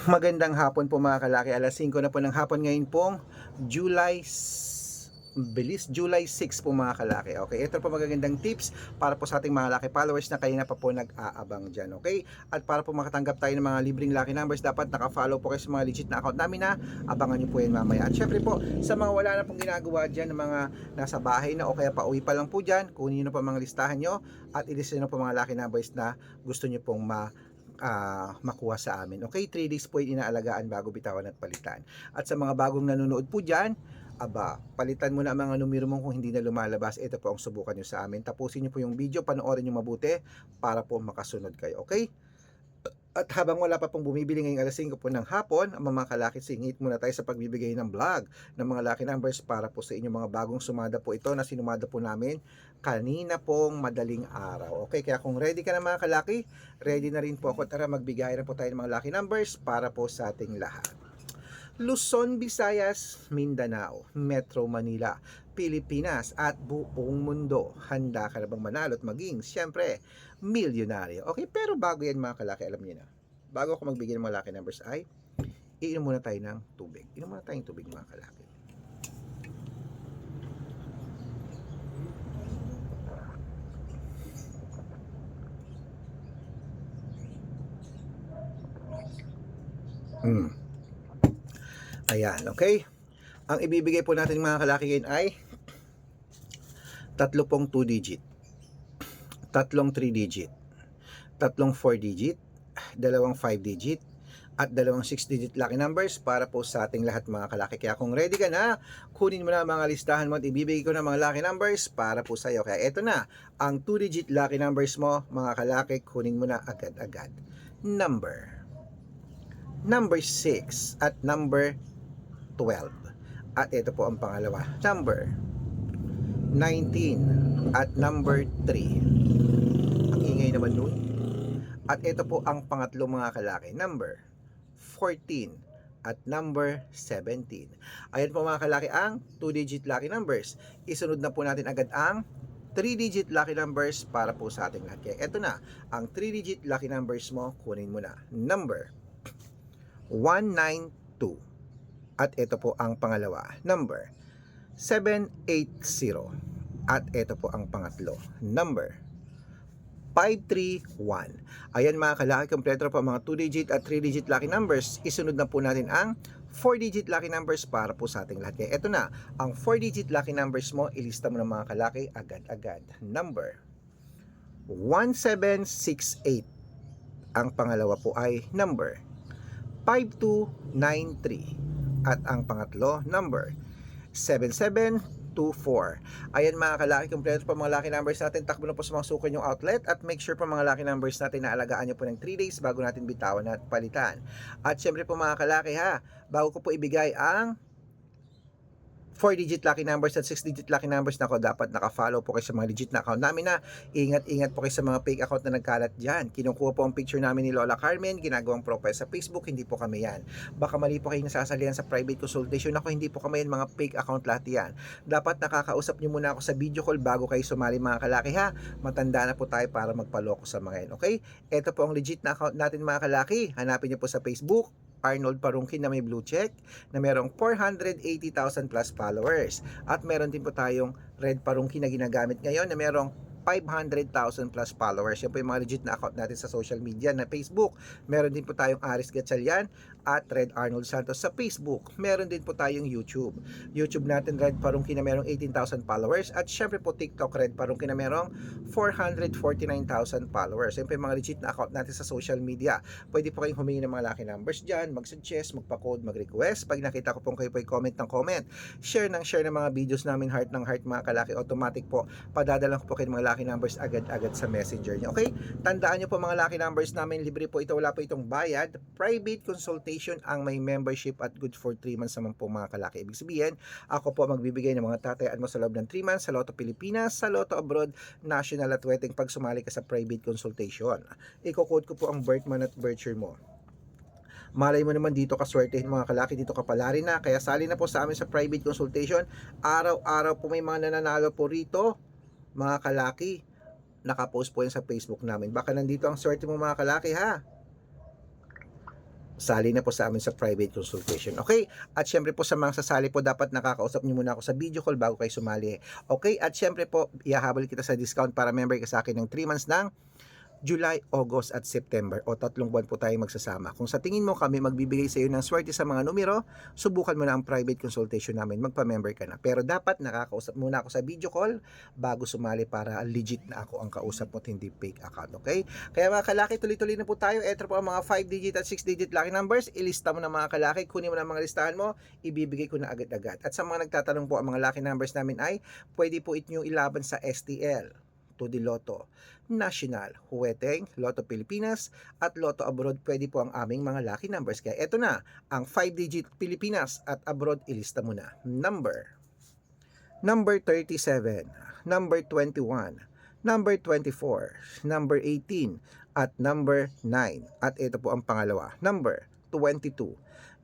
Magandang hapon po mga kalaki. Alas 5 na po ng hapon ngayon pong July 6 po mga kalaki. Okay, ito po magagandang tips para po sa ating mga laki followers na kanina pa po nag-aabang dyan. Okay, at para po makatanggap tayo ng mga libreng lucky numbers, dapat naka-follow po kayo sa mga legit na account namin na abangan nyo po yan mamaya. At syempre po, sa mga wala na pong ginagawa dyan, ng mga nasa bahay na o kaya pauwi pa lang po dyan, kunin nyo na po mga listahan nyo at ilista nyo po mga lucky numbers na gusto nyo pong makuha sa amin. Okay, 3 days po yung inaalagaan bago bitawan at palitan. At sa mga bagong nanonood po dyan, palitan mo na ang mga numero mo kung hindi na lumalabas. Ito po ang subukan nyo sa amin. Tapusin nyo po yung video, panoorin nyo mabuti para po makasunod kayo. Okay? At habang wala pa pong bumibili ngayong alas 5 po ng hapon, ang mga kalaki, singit muna tayo sa pagbibigay ng vlog ng mga lucky numbers para po sa inyong mga bagong sumada po ito na sinumada po namin kanina pong madaling araw. Okay, kaya kung ready ka na mga kalaki, ready na rin po ako. Tara, magbigay na po tayo ng mga lucky numbers para po sa ating lahat. Luzon, Visayas, Mindanao, Metro Manila, Pilipinas at buong mundo. Handa ka na bang manalo at maging, siyempre, milyonaryo? Okay, pero bago yan mga kalaki, alam niyo na. Bago ako magbigay ng mga lucky numbers ay, iinom muna tayo ng tubig. Inom muna tayong tubig mga kalaki. Ayan, okay? Ang ibibigay po natin mga kalaki ngayon ay tatlo pong 2 digit, tatlong 3 digit, tatlong 4 digit, dalawang 5 digit, at dalawang 6 digit lucky numbers para po sa ating lahat mga kalaki. Kaya kung ready ka na, kunin mo na mga listahan mo at ibibigay ko na mga lucky numbers para po sa iyo. Kaya eto na, ang 2 digit lucky numbers mo mga kalaki, kunin mo na agad-agad. Number 6 at number 12. At ito po ang pangalawa, number 19 at number 3. Ang ingay naman nun. At ito po ang pangatlo mga kalaki, number 14 at number 17. Ayan po mga kalaki ang 2-digit lucky numbers. Isunod na po natin agad ang 3-digit lucky numbers para po sa ating lahat. Kaya ito na, ang 3-digit lucky numbers mo, kunin mo na. Number 192. At ito po ang pangalawa, number 780. At ito po ang pangatlo, number 531. Ayan mga kalaki, kompleto po mga 2-digit at 3-digit lucky numbers. Isunod na po natin ang 4-digit lucky numbers para po sa ating lahat. Kaya ito na, ang 4-digit lucky numbers mo, ilista mo ng mga kalaki agad-agad. Number 1768. Ang pangalawa po ay number 5293. At ang pangatlo, number 7724. Ayan mga kalaki, kompleto pa mga lucky numbers natin. Takbo na po sa mga suko yung outlet at make sure pa mga lucky numbers natin na alagaan nyo po ng 3 days bago natin bitawan at palitan. At syempre po mga kalaki bago ko po ibigay ang 4-digit lucky numbers at 6-digit lucky numbers na dapat naka-follow po kayo sa mga legit na account namin na ingat-ingat po kayo sa mga fake account na nagkalat dyan. Kinukuha po ang picture namin ni Lola Carmen, ginagawang profile sa Facebook, hindi po kami yan. Baka mali po kayo nasasalihan sa private consultation. Ako, hindi po kami yan, mga fake account lahat yan. Dapat nakakausap nyo muna ako sa video call bago kayo sumali mga kalaki Matanda na po tayo para magpaloko sa mga yan, okay? Ito po ang legit na account natin mga kalaki. Hanapin nyo po sa Facebook, Arnold Parungkin na may blue check na merong 480,000 plus followers. At meron din po tayong Red Parungkin na ginagamit ngayon na merong 500,000 plus followers. Yan po yung mga legit na account natin sa social media na Facebook. Meron din po tayong Aris Gatchalian at Red Arnold Santos sa Facebook. Meron din po tayong YouTube. YouTube natin, Red Parungkin na merong 18,000 followers. At syempre po TikTok, Red Parungkin na merong 449,000 followers. Yan po yung mga legit na account natin sa social media. Pwede po kayong humingi ng mga lucky numbers dyan, mag-suggest, magpa-code, mag-request. Pag nakita ko pong kayo po comment ng comment, share ng mga videos namin, heart ng heart mga kalaki, automatic po padadalan ko po kayo ng mga lucky numbers agad-agad sa messenger niyo. Okay? Tandaan niyo po mga lucky numbers namin, libre po ito, wala po itong bayad. Private consultation ang may membership at good for 3 months naman po mga kalaki. Ibig sabihin, ako po magbibigay ng mga tatayaan mo sa loob ng 3 months sa Lotto Pilipinas, sa Lotto Abroad, national at wedding pag sumali ka sa private consultation. Iko-code ko po ang birth month at birth year mo. Malay mo naman dito kaswertehin mga kalaki, dito ka pala rin na. Kaya sali na po sa amin sa private consultation. Araw-araw po may mga nananalo po rito mga kalaki. Nakapost po yan sa Facebook namin. Baka nandito ang swerte mo mga kalaki sali na po sa amin sa private consultation. Okay? At syempre po sa mga sasali po, dapat nakakausap niyo muna ako sa video call bago kayo sumali. Okay? At syempre po, ihahabol kita sa discount para member ka sa akin ng 3 months ng July, August at September, o 3 buwan po tayo magsasama. Kung sa tingin mo kami magbibigay sa iyo ng swerte sa mga numero, subukan mo na ang private consultation namin, magpa-member ka na. Pero dapat nakakausap muna ako sa video call bago sumali para legit na ako ang kausap mo at hindi fake account, okay? Kaya mga kalaki, tuloy-tuloy na po tayo. Ito po ang mga 5-digit at 6-digit lucky numbers. Ilista mo na mga kalaki, kunin mo na mga listahan mo, ibibigay ko na agad-agad. At sa mga nagtatanong po, ang mga lucky numbers namin ay pwede po inyong ilaban sa STL, to the Lotto National, Huweteng, Lotto Pilipinas at Lotto Abroad. Pwede po ang aming mga lucky numbers. Kaya eto na, ang 5-digit Pilipinas at Abroad, ilista mo na. Number 37, number 21, number 24, number 18, at number 9. At ito po ang pangalawa, number 22,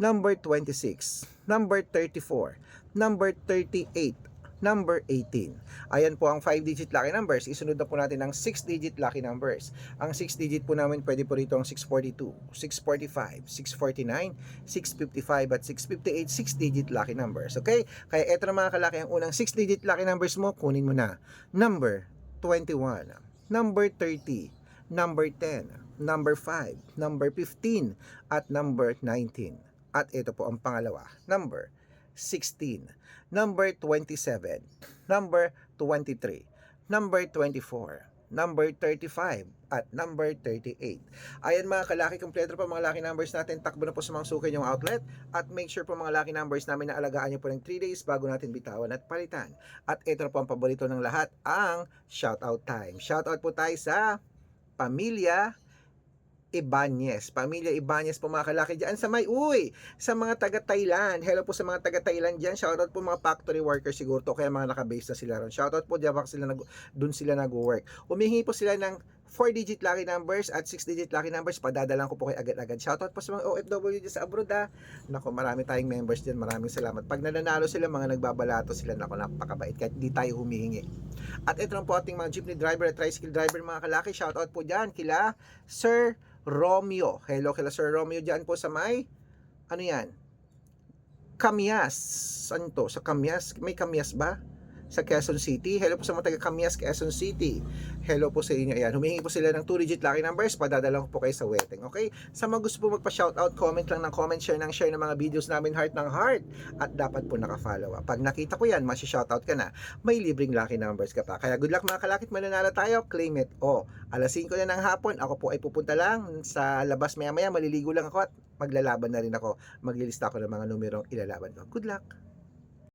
number 26, number 34, number 38, number 18. Ayan po ang 5-digit lucky numbers. Isunod na po natin ang 6-digit lucky numbers. Ang 6-digit po namin, pwede po rito ang 642, 645, 649, 655 at 658, 6-digit lucky numbers. Okay? Kaya eto na mga kalaki, ang unang 6-digit lucky numbers mo, kunin mo na. Number 21, number 30, number 10, number 5, number 15, at number 19. At ito po ang pangalawa, number 16, number 27, number 23, number 24, number 35, at number 38. Ayan mga kalaki, kompleto pa mga lucky numbers natin. Takbo na po sa mga suki yung outlet. At make sure po mga lucky numbers namin na alagaan nyo po ng 3 days bago natin bitawan at palitan. At ito na po ang paborito ng lahat, ang shoutout time. Shoutout po tayo sa Pamilya Ibanez. Pamilya Ibanez po mga kalaki dyan sa sa mga taga Thailand. Hello po sa mga taga Thailand dyan. Shoutout po mga factory workers siguro to, kaya mga nakabase na sila ron. Shoutout po dyan, dun sila nag-work. Humihingi po sila ng 4-digit lucky numbers at 6-digit lucky numbers. Padadalan ko po kayo agad-agad. Shoutout po sa mga OFW dyan sa abroad ha. Nako, marami tayong members dyan. Maraming salamat. Pag nananalo sila, mga nagbabalato sila. Nako, napakabait kahit di tayo humihingi. At ito lang po ating mga jeepney driver at tricycle driver mga kalaki. Shoutout po dyan kila Sir Romeo. Hello kila Sir Romeo dyan po sa may, ano yan? Camias. Saan to? Sa Camias? May Camias ba? Sa Quezon City. Hello po sa mga taga Camias, Quezon City. Hello po sa inyo. Ayan, humihingi po sila ng 2-digit lucky numbers. Padadala ko po kayo sa wedding. Okay? Sa mga gusto po magpa-shoutout, comment lang ng comment, share ng mga videos namin, heart ng heart. At dapat po naka-follow up. Pag nakita ko yan, masi-shoutout ka na. May libreng lucky numbers ka pa. Kaya good luck mga kalakit, mananalo tayo. Claim it. Alas 5 na ng hapon, ako po ay pupunta lang sa labas maya-maya. Maliligo lang ako at maglalaban na rin ako. Maglilista ako ng mga numerong ilalaban ko. Good luck!